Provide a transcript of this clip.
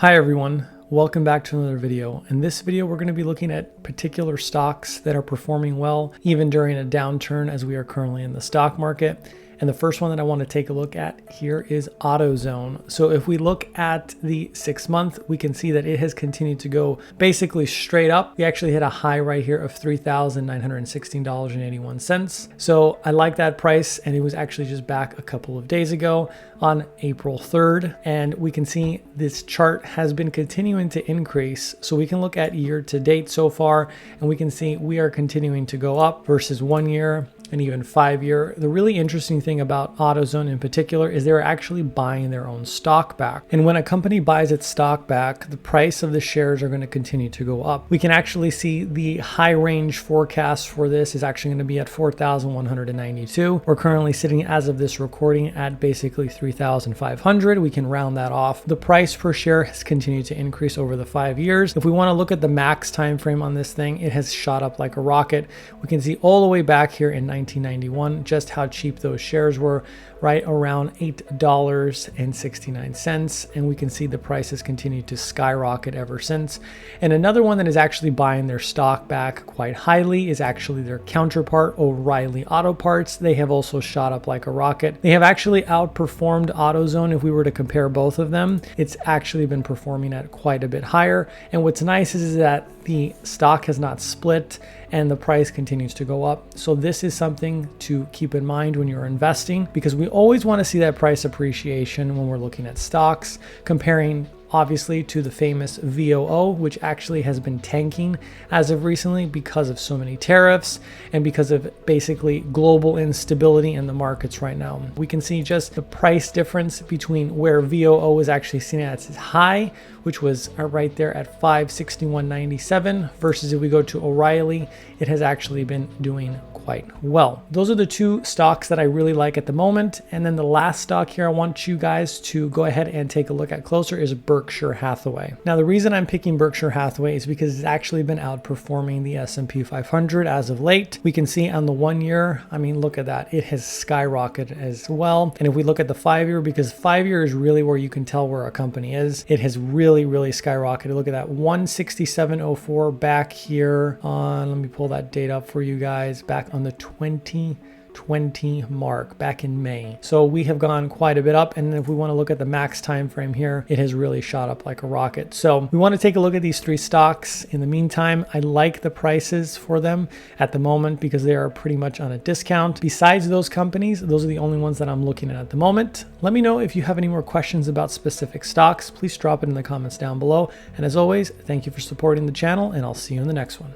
Hi everyone, welcome back to another video. In this video, we're going to be looking at particular stocks that are performing well, even during a downturn as we are currently in the stock market. And the first one that I want to take a look at here is AutoZone. So if we look at the 6 month, we can see that it has continued to go basically straight up. We actually hit a high right here of $3,916.81. So I like that price, and it was actually just back a couple of days ago on April 3rd. And we can see this chart has been continuing to increase. So we can look at year to date so far, and we can see we are continuing to go up versus 1 year and even 5 year. The really interesting thing about AutoZone in particular is they're actually buying their own stock back. And when a company buys its stock back, the price of the shares are going to continue to go up. We can actually see the high range forecast for this is actually going to be at 4,192. We're currently sitting as of this recording at basically 3,500. We can round that off. The price per share has continued to increase over the 5 years. If we want to look at the max time frame on this thing, it has shot up like a rocket. We can see all the way back here in 1991 just how cheap those shares were, right around $8.69, and we can see the price has continued to skyrocket ever since. And another one that is actually buying their stock back quite highly is actually their counterpart, O'Reilly Auto Parts. They have also shot up like a rocket. They have actually outperformed AutoZone. If we were to compare both of them, it's actually been performing at quite a bit higher. And what's nice is that the stock has not split and the price continues to go up. So this is something to keep in mind when you're investing, because we always want to see that price appreciation when we're looking at stocks, comparing obviously to the famous VOO, which actually has been tanking as of recently because of so many tariffs and because of basically global instability in the markets right now. We can see just the price difference between where VOO is actually seen at its high, which was right there at 561.97, versus if we go to O'Reilly, it has actually been doing quite well. Those are the two stocks that I really like at the moment. And then the last stock here I want you guys to go ahead and take a look at closer is Berkshire Hathaway. Now, the reason I'm picking Berkshire Hathaway is because it's actually been outperforming the S&P 500 as of late. We can see on the 1 year, I mean, look at that. It has skyrocketed as well. And if we look at the 5 year, because 5 year is really where you can tell where a company is, it has really skyrocketed. Look at that, 167.04 back here on, let me pull that date up for you guys, back on the 2020 mark back in May. So we have gone quite a bit up, and if we want to look at the max time frame here, it has really shot up like a rocket. So we want to take a look at these three stocks. In the meantime, I like the prices for them at the moment because they are pretty much on a discount. Besides those companies, those are the only ones that I'm looking at the moment. Let me know if you have any more questions about specific stocks. Please drop it in the comments down below. And as always, thank you for supporting the channel, and I'll see you in the next one.